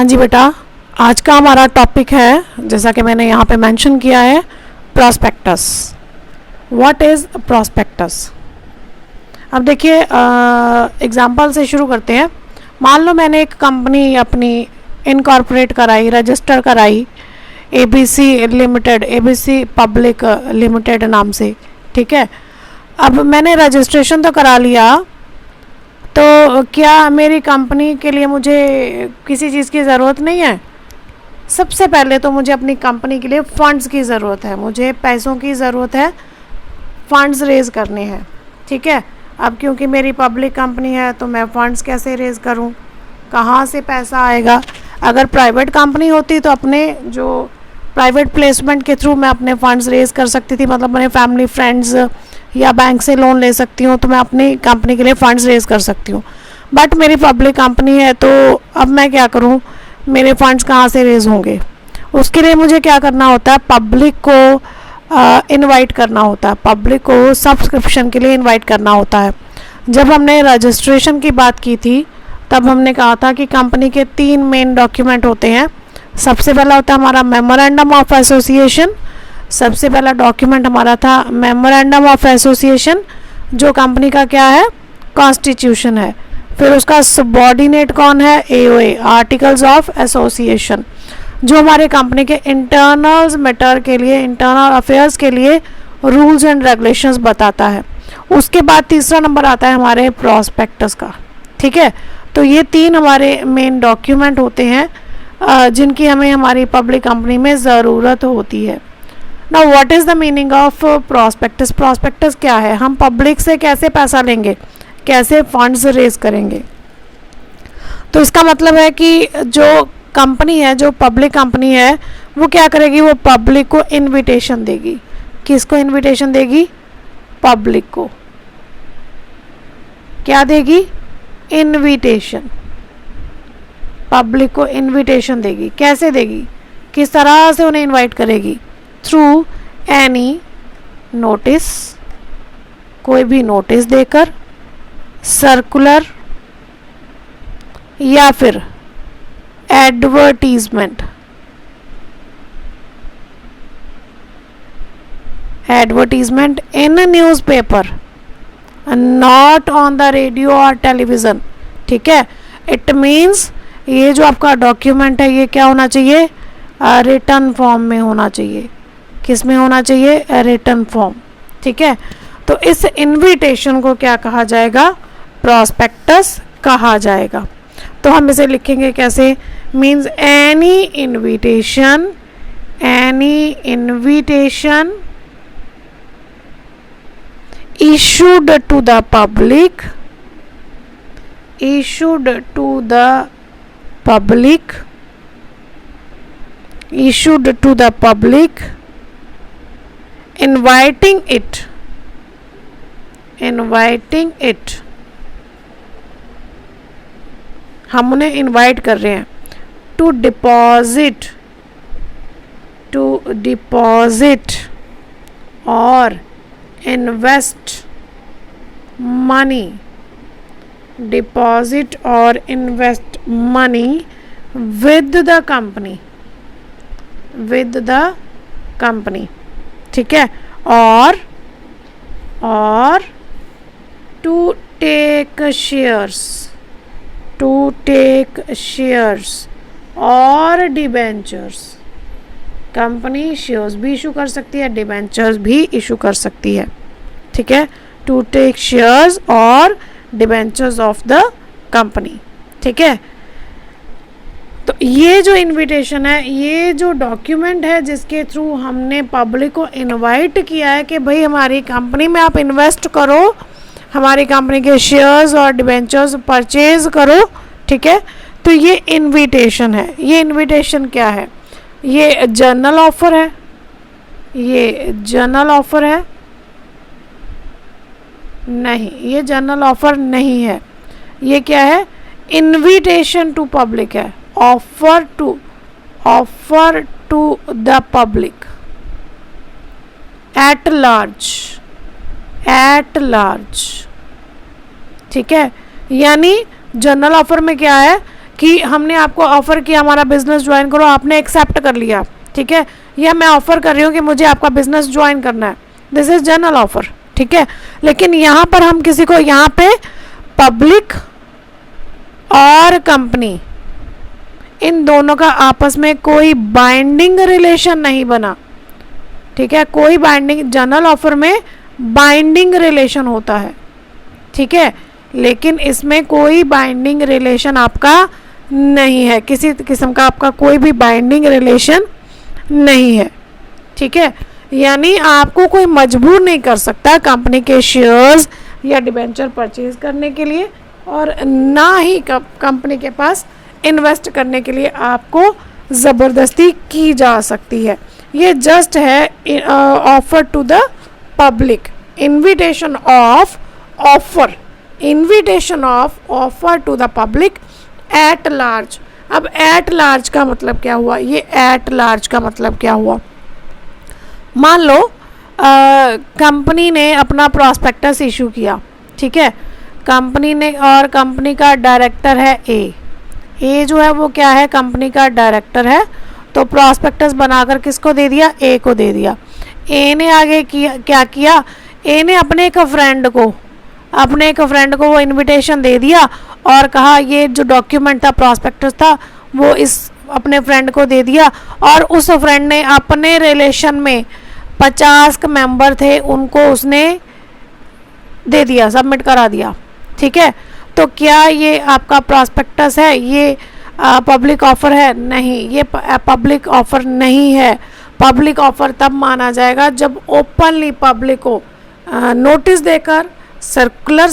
हाँ जी बेटा, आज का हमारा टॉपिक है, जैसा कि मैंने यहाँ पे मेंशन किया है, प्रॉस्पेक्टस। What is prospectus? अब देखिए, एग्जांपल से शुरू करते हैं। मान लो मैंने एक कंपनी अपनी इनकॉर्पोरेट कराई, रजिस्टर कराई, ABC limited, ABC public limited नाम से, ठीक है। अब मैंने रजिस्ट्रेशन तो करा लिया, तो क्या मेरी कंपनी के लिए मुझे किसी चीज़ की ज़रूरत नहीं है? सबसे पहले तो मुझे अपनी कंपनी के लिए फ़ंड्स की ज़रूरत है, मुझे पैसों की ज़रूरत है, फ़ंड्स रेज़ करने हैं, ठीक है। अब क्योंकि मेरी पब्लिक कंपनी है तो मैं फ़ंड्स कैसे रेज़ करूं, कहाँ से पैसा आएगा? अगर प्राइवेट कंपनी होती तो अपने जो प्राइवेट प्लेसमेंट के थ्रू मैं अपने फ़ंड्स रेज़ कर सकती थी, मतलब अपने फैमिली फ्रेंड्स या बैंक से लोन ले सकती हूँ, तो मैं अपनी कंपनी के लिए फ़ंड्स रेज़ कर सकती हूँ। बट मेरी पब्लिक कंपनी है, तो अब मैं क्या करूँ? मेरे फंड्स कहाँ से रेज़ होंगे? उसके लिए मुझे क्या करना होता है? पब्लिक को इनवाइट करना होता है, पब्लिक को सब्सक्रिप्शन के लिए इनवाइट करना होता है। जब हमने रजिस्ट्रेशन की बात की थी, तब हमने कहा था कि कंपनी के 3 मेन डॉक्यूमेंट होते हैं। सबसे पहला होता है हमारा मेमोरेंडम ऑफ एसोसिएशन। सबसे पहला डॉक्यूमेंट हमारा था मेमोरेंडम ऑफ एसोसिएशन, जो कंपनी का क्या है? कॉन्स्टिट्यूशन है। फिर उसका सबऑर्डिनेट कौन है? AOA, आर्टिकल्स ऑफ एसोसिएशन, जो हमारे कंपनी के इंटरनल मैटर के लिए, इंटरनल अफेयर्स के लिए रूल्स एंड रेगुलेशंस बताता है। उसके बाद तीसरा नंबर आता है हमारे प्रॉस्पेक्टस का, ठीक है। तो ये 3 हमारे मेन डॉक्यूमेंट होते हैं जिनकी हमें हमारी पब्लिक कंपनी में ज़रूरत होती है। Now what is the meaning of prospectus? Prospectus क्या है? हम पब्लिक से कैसे पैसा लेंगे, कैसे फंड्स रेज करेंगे? तो इसका मतलब है कि जो कंपनी है, जो पब्लिक कंपनी है, वो क्या करेगी? वो पब्लिक को इनविटेशन देगी। किसको इनविटेशन देगी? पब्लिक को। क्या देगी? इनविटेशन। पब्लिक को इनविटेशन देगी। कैसे देगी? किस तरह से उन्हें इनवाइट करेगी? थ्रू एनी नोटिस, कोई भी नोटिस देकर, सर्कुलर, या फिर advertisement. Advertisement in newspaper, not on the radio और टेलीविज़न, ठीक है। इट मीन्स ये जो आपका डॉक्यूमेंट है, ये क्या होना चाहिए? रिटन फॉर्म में होना चाहिए। किस में होना चाहिए? रिटन फॉर्म, ठीक है। तो इस इनविटेशन को क्या कहा जाएगा? प्रॉस्पेक्टस कहा जाएगा। तो हम इसे लिखेंगे कैसे? Means any invitation issued to the public, inviting it, हम उन्हें इनवाइट कर रहे हैं टू डिपॉजिट और इन्वेस्ट मनी, डिपॉजिट और invest money with the company, ठीक है। और टू टेक शेयर्स और डिबेंचर्स। कंपनी शेयर्स भी इशू कर सकती है, डिबेंचर्स भी इशू कर सकती है, ठीक है। टू टेक शेयर्स और डिबेंचर्स ऑफ द कंपनी, ठीक है। तो ये जो इनविटेशन है, ये जो डॉक्यूमेंट है जिसके थ्रू हमने पब्लिक को इनवाइट किया है कि भाई हमारी कंपनी में आप इन्वेस्ट करो, हमारी कंपनी के शेयर्स और डिबेंचर्स परचेज करो, ठीक है। तो ये इनविटेशन है। ये इनविटेशन क्या है? ये जर्नल ऑफर है, ये जर्नल ऑफर है? नहीं, ये जर्नल ऑफर नहीं है। ये क्या है? इनविटेशन टू पब्लिक है, offer to the public at large, ठीक है। यानी जनरल ऑफर में क्या है कि हमने आपको ऑफ़र किया हमारा बिजनेस ज्वाइन करो, आपने एक्सेप्ट कर लिया, ठीक है, या मैं ऑफ़र कर रही हूँ कि मुझे आपका बिजनेस ज्वाइन करना है, दिस इज़ जनरल ऑफ़र, ठीक है। लेकिन यहाँ पर हम किसी को, यहाँ पे पब्लिक और कंपनी, इन दोनों का आपस में कोई बाइंडिंग रिलेशन नहीं बना, ठीक है, कोई बाइंडिंग, जनरल ऑफर में बाइंडिंग रिलेशन होता है, ठीक है, लेकिन इसमें कोई बाइंडिंग रिलेशन आपका नहीं है, किसी किस्म का आपका कोई भी बाइंडिंग रिलेशन नहीं है, ठीक है। यानी आपको कोई मजबूर नहीं कर सकता कंपनी के शेयर्स या डिबेंचर परचेज करने के लिए, और ना ही कंपनी के पास इन्वेस्ट करने के लिए आपको ज़बरदस्ती की जा सकती है। ये जस्ट है offer to the public, invitation of offer, invitation of offer to the public at large. अब एट लार्ज का मतलब क्या हुआ? ये एट लार्ज का मतलब क्या हुआ? मान लो कंपनी ने अपना प्रॉस्पेक्टस इशू किया, ठीक है, कंपनी ने, और कंपनी का डायरेक्टर है ए जो है वो क्या है, कंपनी का डायरेक्टर है, तो प्रॉस्पेक्टस बनाकर किसको दे दिया? ए को दे दिया। ए ने आगे किया, क्या किया? ए ने अपने एक फ्रेंड को वो इनविटेशन दे दिया और कहा ये जो डॉक्यूमेंट था, प्रॉस्पेक्टस था, वो इस अपने फ्रेंड को दे दिया, और उस फ्रेंड ने अपने रिलेशन में 50 मेंबर थे, उनको उसने दे दिया, सबमिट करा दिया, ठीक है। तो क्या ये आपका प्रॉस्पेक्टस है? ये पब्लिक ऑफर है? नहीं, ये पब्लिक ऑफर नहीं है। पब्लिक ऑफर तब माना जाएगा जब ओपनली पब्लिक को नोटिस देकर, सर्कुलर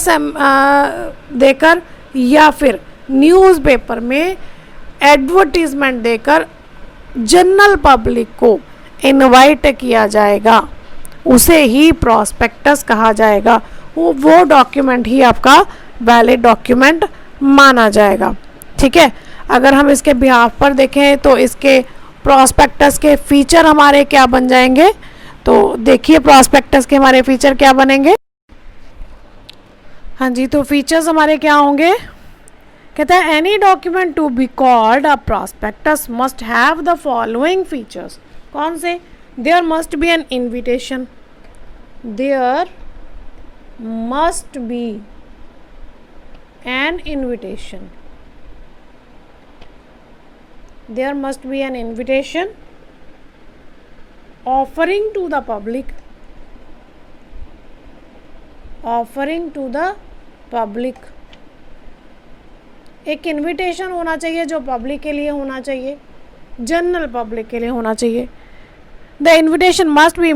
देकर, या फिर न्यूज़पेपर में एडवर्टीजमेंट देकर जनरल पब्लिक को इनवाइट किया जाएगा, उसे ही प्रॉस्पेक्टस कहा जाएगा। वो डॉक्यूमेंट ही आपका वैलिड डॉक्यूमेंट माना जाएगा, ठीक है। अगर हम इसके बिहाफ पर देखें तो इसके प्रॉस्पेक्टस के फीचर हमारे क्या बन जाएंगे, तो देखिए प्रॉस्पेक्टस के हमारे फीचर क्या बनेंगे। हाँ जी, तो फीचर्स हमारे क्या होंगे? कहता है any document to be called a prospectus must have the following features. कौन से? There must be an invitation, there must be an invitation, there must be an invitation offering to the public, एक invitation होना चाहिए जो public के लिए होना चाहिए, जनरल पब्लिक के लिए होना चाहिए। The invitation must be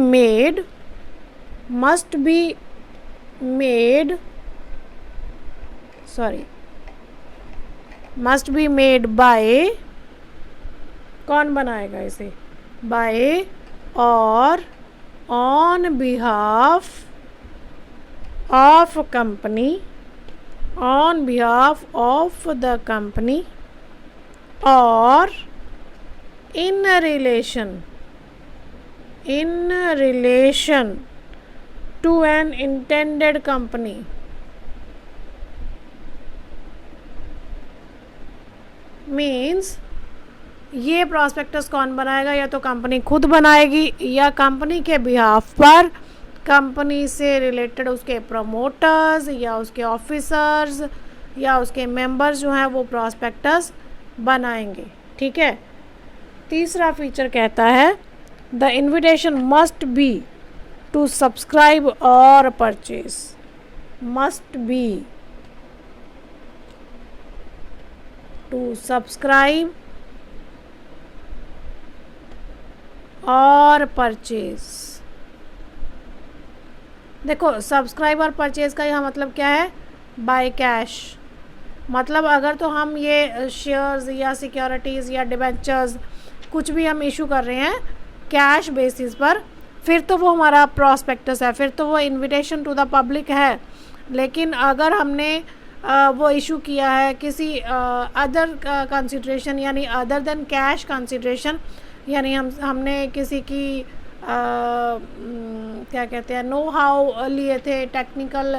made by, कौन बनाएगा इसे? बाय और on behalf of company, on behalf of the company, और in relation to an intended company. Means ये प्रॉस्पेक्टस कौन बनाएगा? या तो कंपनी खुद बनाएगी, या कंपनी के बिहाफ पर कंपनी से रिलेटेड उसके प्रमोटर्स या उसके ऑफिसर्स या उसके मेंबर्स जो हैं वो प्रॉस्पेक्टस बनाएंगे, ठीक है। तीसरा फीचर कहता है the invitation must be to subscribe और purchase, must be to subscribe और परचेज। देखो, सब्सक्राइब और परचेज का यहाँ मतलब क्या है? By cash. मतलब अगर तो हम ये शेयर्स या सिक्योरिटीज़ या डिबेंचर्स कुछ भी हम इशू कर रहे हैं कैश बेसिस पर, फिर तो वो हमारा प्रॉस्पेक्टस है, फिर तो वो इनविटेशन टू द पब्लिक है। लेकिन अगर हमने वो इशू किया है किसी अदर कंसिडरेशन, यानी अदर देन कैश कंसिडरेशन, यानी हमने किसी की क्या कहते हैं, नो हाउ लिए थे, टेक्निकल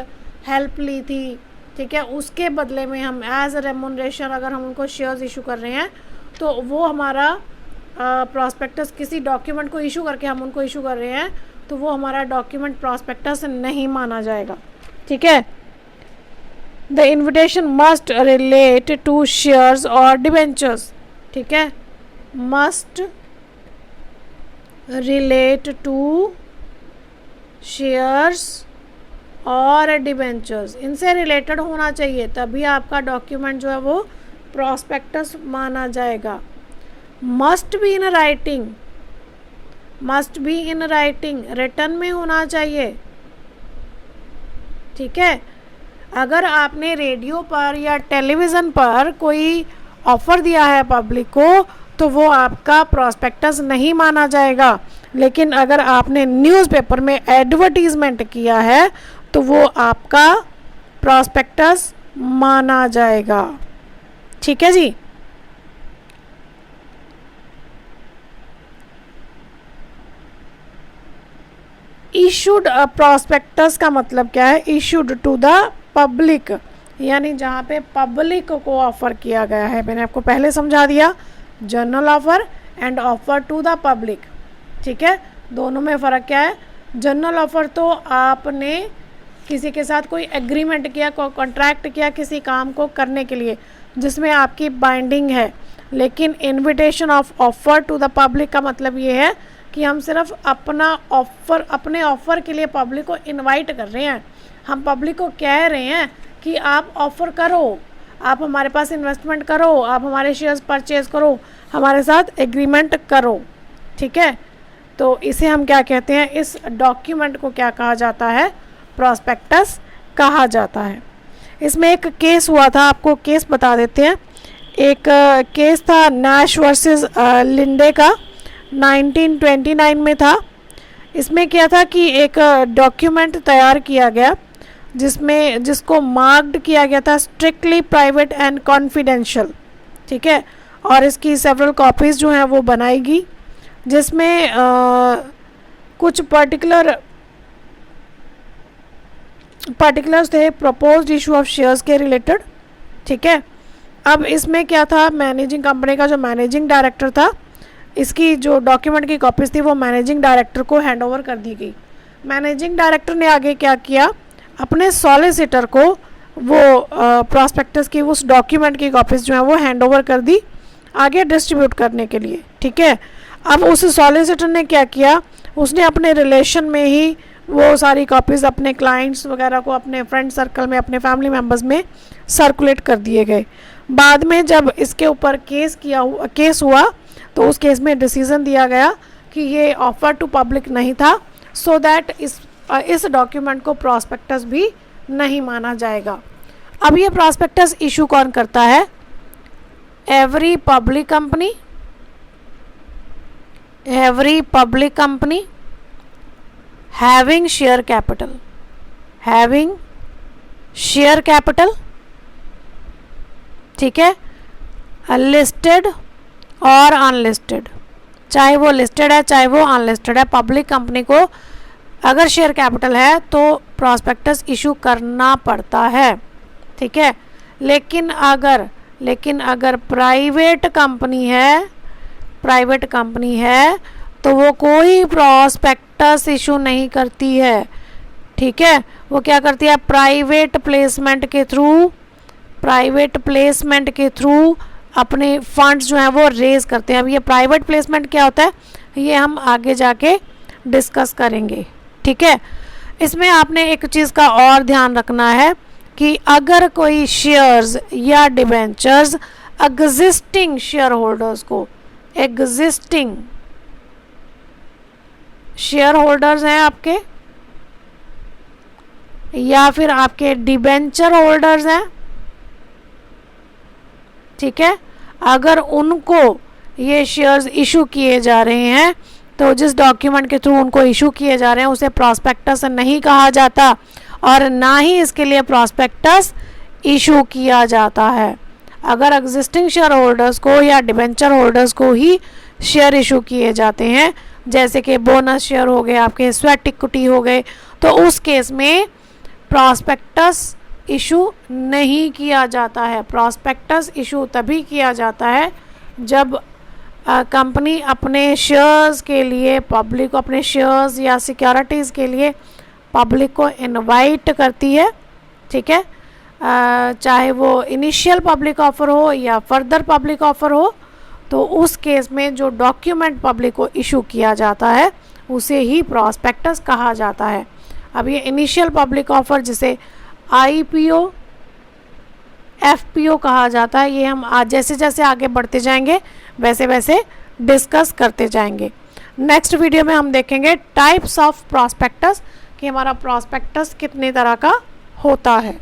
हेल्प ली थी, ठीक है, उसके बदले में हम एज अ रेमुनरेशन अगर हम उनको शेयर्स इशू कर रहे हैं तो वो हमारा प्रॉस्पेक्टस, किसी डॉक्यूमेंट को इशू करके हम उनको इशू कर रहे हैं तो वो हमारा डॉक्यूमेंट प्रॉस्पेक्टस नहीं माना जाएगा। ठीक है, the invitation must relate to shares और डिबेंचर्स। ठीक है, मस्ट रिलेट टू शेयर्स और डिबेंचर्स, इनसे रिलेटेड होना चाहिए, तभी आपका डॉक्यूमेंट जो है वो प्रॉस्पेक्टस माना जाएगा। Must be in writing, must be in writing, return में होना चाहिए। ठीक है, अगर आपने रेडियो पर या टेलीविज़न पर कोई ऑफ़र दिया है पब्लिक को तो वो आपका प्रॉस्पेक्टस नहीं माना जाएगा, लेकिन अगर आपने न्यूज़पेपर में एडवर्टीज़मेंट किया है तो वो आपका प्रॉस्पेक्टस माना जाएगा। ठीक है जी। इशूड प्रॉस्पेक्टस का मतलब क्या है? इशूड टू द पब्लिक, यानी जहाँ पे पब्लिक को ऑफ़र किया गया है। मैंने आपको पहले समझा दिया, general offer and offer to the public. ठीक है, दोनों में फ़र्क क्या है? जनरल ऑफ़र तो आपने किसी के साथ कोई एग्रीमेंट किया, कोई कॉन्ट्रैक्ट किया किसी काम को करने के लिए जिसमें आपकी बाइंडिंग है, लेकिन invitation of offer to the public का मतलब ये है कि हम सिर्फ अपना ऑफ़र, अपने ऑफ़र के लिए पब्लिक को इनवाइट कर रहे हैं। हम पब्लिक को कह रहे हैं कि आप ऑफ़र करो, आप हमारे पास इन्वेस्टमेंट करो, आप हमारे शेयर्स परचेज़ करो, हमारे साथ एग्रीमेंट करो। ठीक है, तो इसे हम क्या कहते हैं? इस डॉक्यूमेंट को क्या कहा जाता है? प्रॉस्पेक्टस कहा जाता है। इसमें एक केस हुआ था, आपको केस बता देते हैं। एक केस था नैश वर्सेस लिंडे का, 1929 में था। इसमें क्या था कि एक डॉक्यूमेंट तैयार किया गया जिसको मार्क्ड किया गया था स्ट्रिक्टली प्राइवेट एंड कॉन्फिडेंशियल। ठीक है, और इसकी सेवरल कॉपीज़ जो हैं वो बनाएगी, जिसमें कुछ पर्टिकुलर्स थे प्रपोज्ड इशू ऑफ शेयर्स के रिलेटेड। ठीक है, अब इसमें क्या था, मैनेजिंग कंपनी का जो मैनेजिंग डायरेक्टर था, इसकी जो डॉक्यूमेंट की कॉपीज़ थी वो मैनेजिंग डायरेक्टर को हैंडओवर कर दी गई। मैनेजिंग डायरेक्टर ने आगे क्या किया, अपने सॉलिसिटर को वो प्रॉस्पेक्टस की उस डॉक्यूमेंट की कॉपीज़ जो है वो हैंडओवर कर दी आगे डिस्ट्रीब्यूट करने के लिए। ठीक है, अब उस सॉलिसिटर ने क्या किया, उसने अपने रिलेशन में ही वो सारी कॉपीज़ अपने क्लाइंट्स वगैरह को, अपने फ्रेंड सर्कल में, अपने फैमिली मेम्बर्स में सर्कुलेट कर दिए गए। बाद में जब इसके ऊपर केस हुआ तो उस केस में डिसीज़न दिया गया कि ये ऑफ़र टू पब्लिक नहीं था, सो दैट इस डॉक्यूमेंट को प्रॉस्पेक्टस भी नहीं माना जाएगा। अब ये प्रॉस्पेक्टस इशू कौन करता है? Every public company having share capital, ठीक है, लिस्टेड और अनलिस्टेड, चाहे वो लिस्टेड है चाहे वो अनलिस्टेड है, पब्लिक कंपनी को अगर शेयर कैपिटल है तो प्रॉस्पेक्टस इशू करना पड़ता है। ठीक है, लेकिन अगर प्राइवेट कंपनी है तो वो कोई प्रॉस्पेक्टस इशू नहीं करती है। ठीक है, वो क्या करती है? प्राइवेट प्लेसमेंट के थ्रू अपने फंड्स जो हैं वो रेज करते हैं। अब ये प्राइवेट प्लेसमेंट क्या होता है ये हम आगे जाके डिस्कस करेंगे। ठीक है, इसमें आपने एक चीज़ का और ध्यान रखना है कि अगर कोई शेयर्स या डिबेंचर्स एग्जिस्टिंग शेयर होल्डर्स को, एग्जिस्टिंग शेयर होल्डर्स हैं आपके या फिर आपके डिबेंचर होल्डर्स हैं, ठीक है, अगर उनको ये शेयर्स इशू किए जा रहे हैं तो जिस डॉक्यूमेंट के थ्रू उनको इशू किए जा रहे हैं उसे प्रॉस्पेक्टस नहीं कहा जाता और ना ही इसके लिए प्रॉस्पेक्टस इशू किया जाता है। अगर एग्जिस्टिंग शेयर होल्डर्स को या डिबेंचर होल्डर्स को ही शेयर इशू किए जाते हैं, जैसे कि बोनस शेयर हो गए, आपके स्वेट इक्विटी हो गए, तो उस केस में प्रॉस्पेक्टस इशू नहीं किया जाता है। प्रॉस्पेक्टस इशू तभी किया जाता है जब कंपनी अपने शेयर्स के लिए पब्लिक को, अपने शेयर्स या सिक्योरिटीज़ के लिए पब्लिक को इनवाइट करती है, ठीक है। चाहे वो इनिशियल पब्लिक ऑफ़र हो या फर्दर पब्लिक ऑफ़र हो, तो उस केस में जो डॉक्यूमेंट पब्लिक को इशू किया जाता है उसे ही प्रॉस्पेक्टस कहा जाता है। अब ये इनिशियल पब्लिक ऑफ़र जिसे IPO FPO कहा जाता है, ये हम आज जैसे जैसे आगे बढ़ते जाएंगे वैसे वैसे डिस्कस करते जाएंगे। नेक्स्ट वीडियो में हम देखेंगे टाइप्स ऑफ प्रॉस्पेक्टस कि हमारा प्रॉस्पेक्टस कितने तरह का होता है।